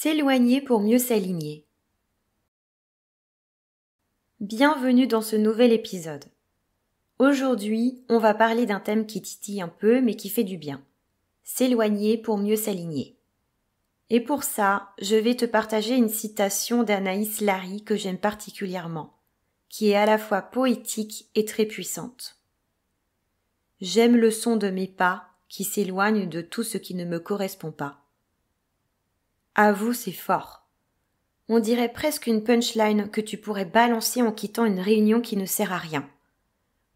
S'éloigner pour mieux s'aligner. Bienvenue dans ce nouvel épisode. Aujourd'hui, on va parler d'un thème qui titille un peu mais qui fait du bien. S'éloigner pour mieux s'aligner. Et pour ça, je vais te partager une citation d'Anaïs Larry que j'aime particulièrement, qui est à la fois poétique et très puissante. J'aime le son de mes pas qui s'éloignent de tout ce qui ne me correspond pas. Avoue, c'est fort. On dirait presque une punchline que tu pourrais balancer en quittant une réunion qui ne sert à rien.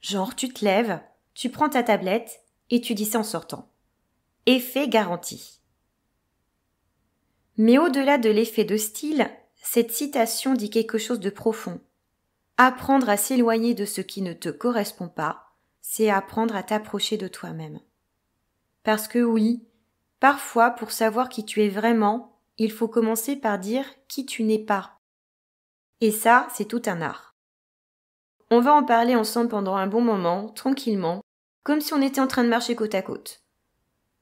Genre, tu te lèves, tu prends ta tablette et tu dis ça en sortant. Effet garanti. Mais au-delà de l'effet de style, cette citation dit quelque chose de profond. Apprendre à s'éloigner de ce qui ne te correspond pas, c'est apprendre à t'approcher de toi-même. Parce que oui, parfois pour savoir qui tu es vraiment, il faut commencer par dire qui tu n'es pas. Et ça, c'est tout un art. On va en parler ensemble pendant un bon moment, tranquillement, comme si on était en train de marcher côte à côte.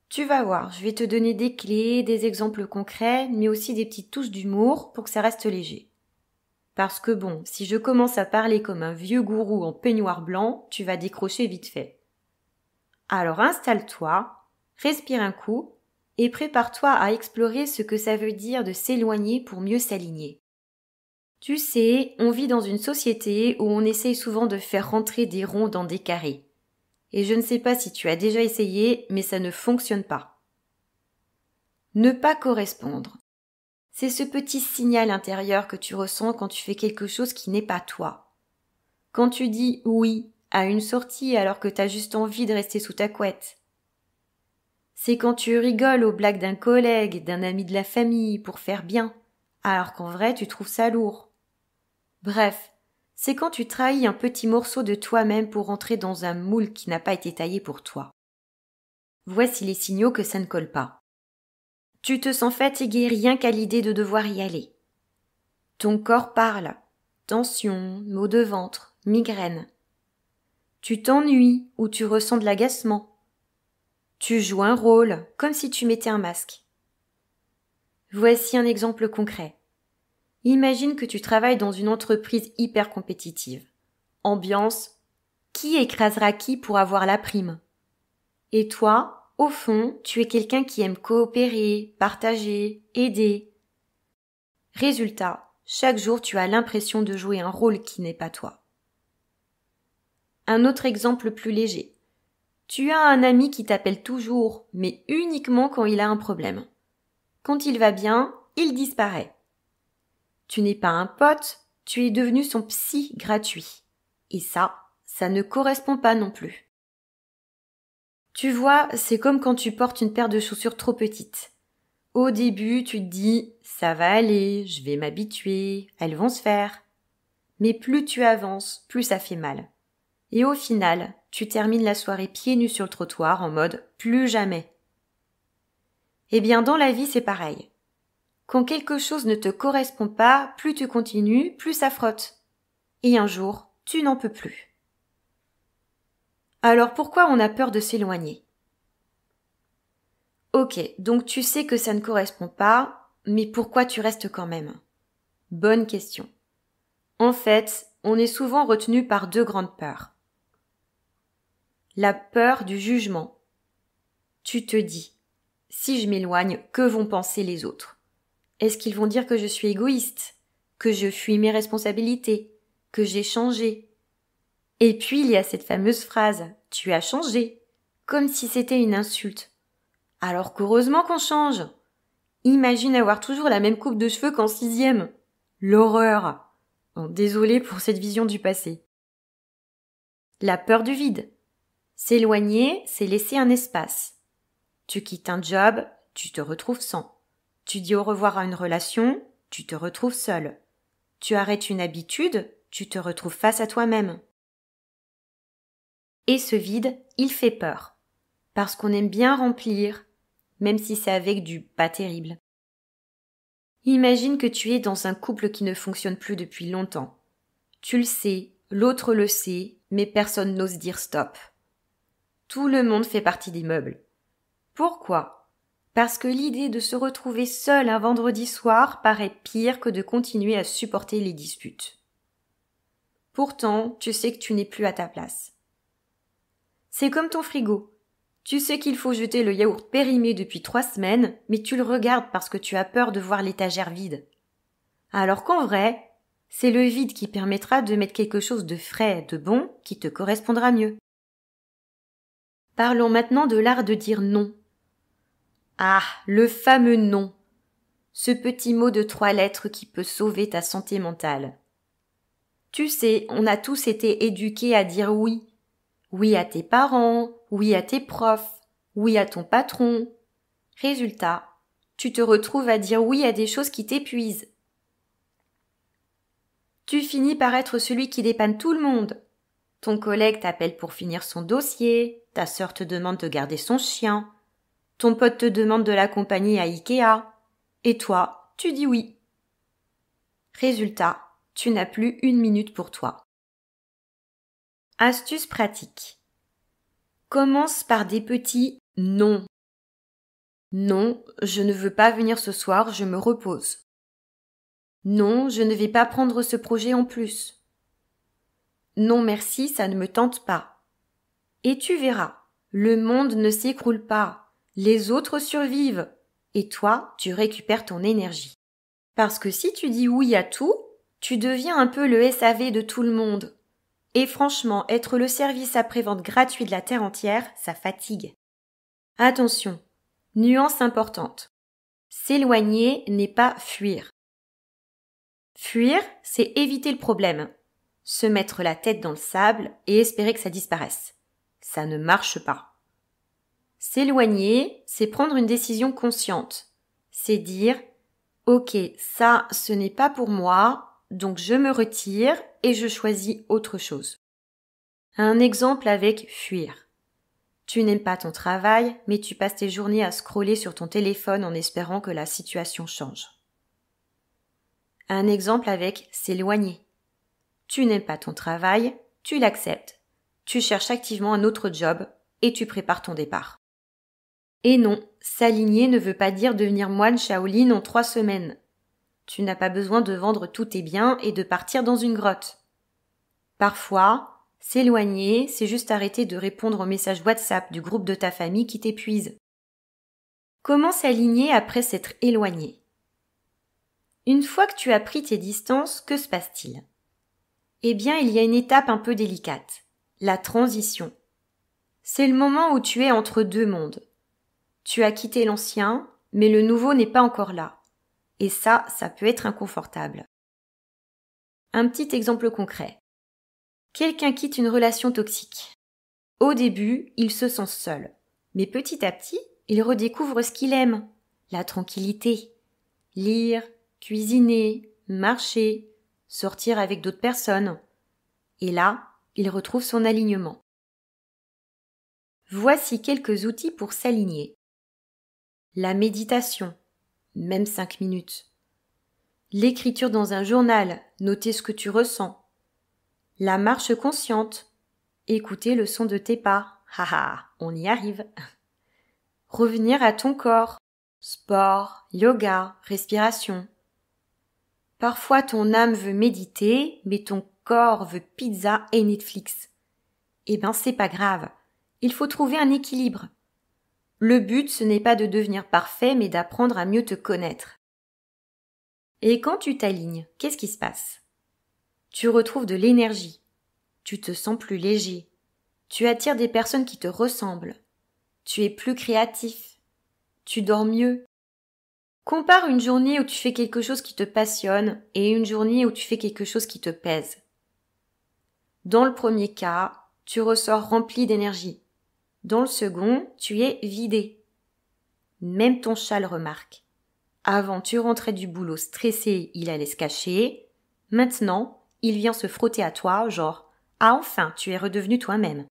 Tu vas voir, je vais te donner des clés, des exemples concrets, mais aussi des petites touches d'humour pour que ça reste léger. Parce que bon, si je commence à parler comme un vieux gourou en peignoir blanc, tu vas décrocher vite fait. Alors installe-toi, respire un coup, et prépare-toi à explorer ce que ça veut dire de s'éloigner pour mieux s'aligner. Tu sais, on vit dans une société où on essaye souvent de faire rentrer des ronds dans des carrés. Et je ne sais pas si tu as déjà essayé, mais ça ne fonctionne pas. Ne pas correspondre. C'est ce petit signal intérieur que tu ressens quand tu fais quelque chose qui n'est pas toi. Quand tu dis oui à une sortie alors que tu as juste envie de rester sous ta couette. C'est quand tu rigoles aux blagues d'un collègue, d'un ami de la famille pour faire bien, alors qu'en vrai tu trouves ça lourd. Bref, c'est quand tu trahis un petit morceau de toi-même pour entrer dans un moule qui n'a pas été taillé pour toi. Voici les signaux que ça ne colle pas. Tu te sens fatigué rien qu'à l'idée de devoir y aller. Ton corps parle. Tension, maux de ventre, migraine. Tu t'ennuies ou tu ressens de l'agacement. Tu joues un rôle, comme si tu mettais un masque. Voici un exemple concret. Imagine que tu travailles dans une entreprise hyper compétitive. Ambiance, qui écrasera qui pour avoir la prime? Et toi, au fond, tu es quelqu'un qui aime coopérer, partager, aider. Résultat, chaque jour tu as l'impression de jouer un rôle qui n'est pas toi. Un autre exemple plus léger. Tu as un ami qui t'appelle toujours, mais uniquement quand il a un problème. Quand il va bien, il disparaît. Tu n'es pas un pote, tu es devenu son psy gratuit. Et ça ne correspond pas non plus. Tu vois, c'est comme quand tu portes une paire de chaussures trop petites. Au début, tu te dis « ça va aller, je vais m'habituer, elles vont se faire ». Mais plus tu avances, plus ça fait mal. Et au final, tu termines la soirée pieds nus sur le trottoir en mode « plus jamais ». Eh bien, dans la vie, c'est pareil. Quand quelque chose ne te correspond pas, plus tu continues, plus ça frotte. Et un jour, tu n'en peux plus. Alors pourquoi on a peur de s'éloigner? Ok, donc tu sais que ça ne correspond pas, mais pourquoi tu restes quand même? Bonne question. En fait, on est souvent retenu par deux grandes peurs. La peur du jugement. Tu te dis, si je m'éloigne, que vont penser les autres? Est-ce qu'ils vont dire que je suis égoïste, que je fuis mes responsabilités, que j'ai changé? Et puis il y a cette fameuse phrase « tu as changé », comme si c'était une insulte. Alors qu'heureusement qu'on change. Imagine avoir toujours la même coupe de cheveux qu'en 6e. L'horreur. Bon, désolée pour cette vision du passé. La peur du vide. S'éloigner, c'est laisser un espace. Tu quittes un job, tu te retrouves sans. Tu dis au revoir à une relation, tu te retrouves seul. Tu arrêtes une habitude, tu te retrouves face à toi-même. Et ce vide, il fait peur. Parce qu'on aime bien remplir, même si c'est avec du pas terrible. Imagine que tu es dans un couple qui ne fonctionne plus depuis longtemps. Tu le sais, l'autre le sait, mais personne n'ose dire stop. Tout le monde fait partie des meubles. Pourquoi? Parce que l'idée de se retrouver seul un vendredi soir paraît pire que de continuer à supporter les disputes. Pourtant, tu sais que tu n'es plus à ta place. C'est comme ton frigo. Tu sais qu'il faut jeter le yaourt périmé depuis 3 semaines, mais tu le regardes parce que tu as peur de voir l'étagère vide. Alors qu'en vrai, c'est le vide qui permettra de mettre quelque chose de frais, de bon, qui te correspondra mieux. Parlons maintenant de l'art de dire non. Ah, le fameux non. Ce petit mot de 3 lettres qui peut sauver ta santé mentale. Tu sais, on a tous été éduqués à dire oui. Oui à tes parents, oui à tes profs, oui à ton patron. Résultat, tu te retrouves à dire oui à des choses qui t'épuisent. Tu finis par être celui qui dépanne tout le monde. Ton collègue t'appelle pour finir son dossier, ta sœur te demande de garder son chien, ton pote te demande de l'accompagner à Ikea, et toi, tu dis oui. Résultat, tu n'as plus 1 minute pour toi. Astuce pratique. Commence par des petits non. Non, je ne veux pas venir ce soir, je me repose. Non, je ne vais pas prendre ce projet en plus. Non merci, ça ne me tente pas. Et tu verras, le monde ne s'écroule pas, les autres survivent, et toi, tu récupères ton énergie. Parce que si tu dis oui à tout, tu deviens un peu le SAV de tout le monde. Et franchement, être le service après-vente gratuit de la terre entière, ça fatigue. Attention, nuance importante. S'éloigner n'est pas fuir. Fuir, c'est éviter le problème. Se mettre la tête dans le sable et espérer que ça disparaisse. Ça ne marche pas. S'éloigner, c'est prendre une décision consciente. C'est dire « Ok, ça, ce n'est pas pour moi, donc je me retire et je choisis autre chose. » Un exemple avec fuir. Tu n'aimes pas ton travail, mais tu passes tes journées à scroller sur ton téléphone en espérant que la situation change. Un exemple avec s'éloigner. Tu n'aimes pas ton travail, tu l'acceptes. Tu cherches activement un autre job et tu prépares ton départ. Et non, s'aligner ne veut pas dire devenir moine Shaolin en 3 semaines. Tu n'as pas besoin de vendre tous tes biens et de partir dans une grotte. Parfois, s'éloigner, c'est juste arrêter de répondre aux messages WhatsApp du groupe de ta famille qui t'épuise. Comment s'aligner après s'être éloigné? Une fois que tu as pris tes distances, que se passe-t-il? Eh bien, il y a une étape un peu délicate. La transition. C'est le moment où tu es entre 2 mondes. Tu as quitté l'ancien, mais le nouveau n'est pas encore là. Et ça peut être inconfortable. Un petit exemple concret. Quelqu'un quitte une relation toxique. Au début, il se sent seul. Mais petit à petit, il redécouvre ce qu'il aime. La tranquillité. Lire, cuisiner, marcher, sortir avec d'autres personnes. Et là, il retrouve son alignement. Voici quelques outils pour s'aligner. La méditation, même 5 minutes. L'écriture dans un journal, noter ce que tu ressens. La marche consciente, écouter le son de tes pas. Haha, on y arrive. Revenir à ton corps, sport, yoga, respiration. Parfois ton âme veut méditer, mais ton corps veut pizza et Netflix. Eh ben c'est pas grave, il faut trouver un équilibre. Le but, ce n'est pas de devenir parfait, mais d'apprendre à mieux te connaître. Et quand tu t'alignes, qu'est-ce qui se passe? Tu retrouves de l'énergie. Tu te sens plus léger. Tu attires des personnes qui te ressemblent. Tu es plus créatif. Tu dors mieux. Compare une journée où tu fais quelque chose qui te passionne et une journée où tu fais quelque chose qui te pèse. Dans le premier cas, tu ressors rempli d'énergie. Dans le second, tu es vidé. Même ton chat le remarque. Avant, tu rentrais du boulot stressé, il allait se cacher. Maintenant, il vient se frotter à toi, genre « Ah enfin, tu es redevenu toi-même ».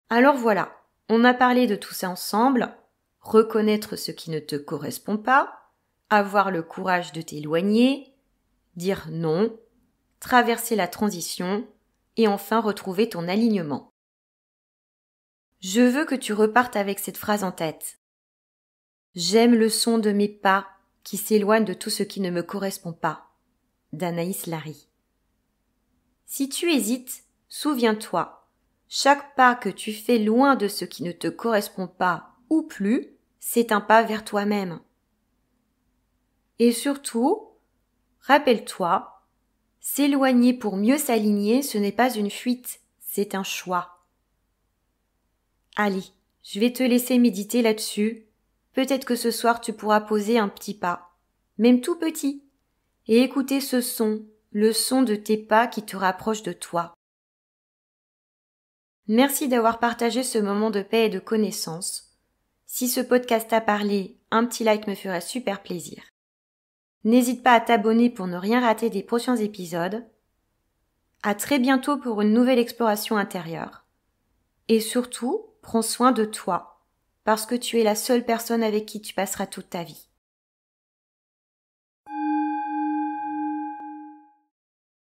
Alors voilà, on a parlé de tout ça ensemble. Reconnaître ce qui ne te correspond pas, avoir le courage de t'éloigner, dire non, traverser la transition et enfin retrouver ton alignement. Je veux que tu repartes avec cette phrase en tête. J'aime le son de mes pas qui s'éloignent de tout ce qui ne me correspond pas. D'Anaïs Larry. Si tu hésites, souviens-toi, chaque pas que tu fais loin de ce qui ne te correspond pas ou plus, c'est un pas vers toi-même. Et surtout, rappelle-toi, s'éloigner pour mieux s'aligner, ce n'est pas une fuite, c'est un choix. Allez, je vais te laisser méditer là-dessus. Peut-être que ce soir tu pourras poser un petit pas, même tout petit, et écouter ce son, le son de tes pas qui te rapproche de toi. Merci d'avoir partagé ce moment de paix et de connaissance. Si ce podcast t'a parlé, un petit like me ferait super plaisir. N'hésite pas à t'abonner pour ne rien rater des prochains épisodes. À très bientôt pour une nouvelle exploration intérieure. Et surtout, prends soin de toi, parce que tu es la seule personne avec qui tu passeras toute ta vie.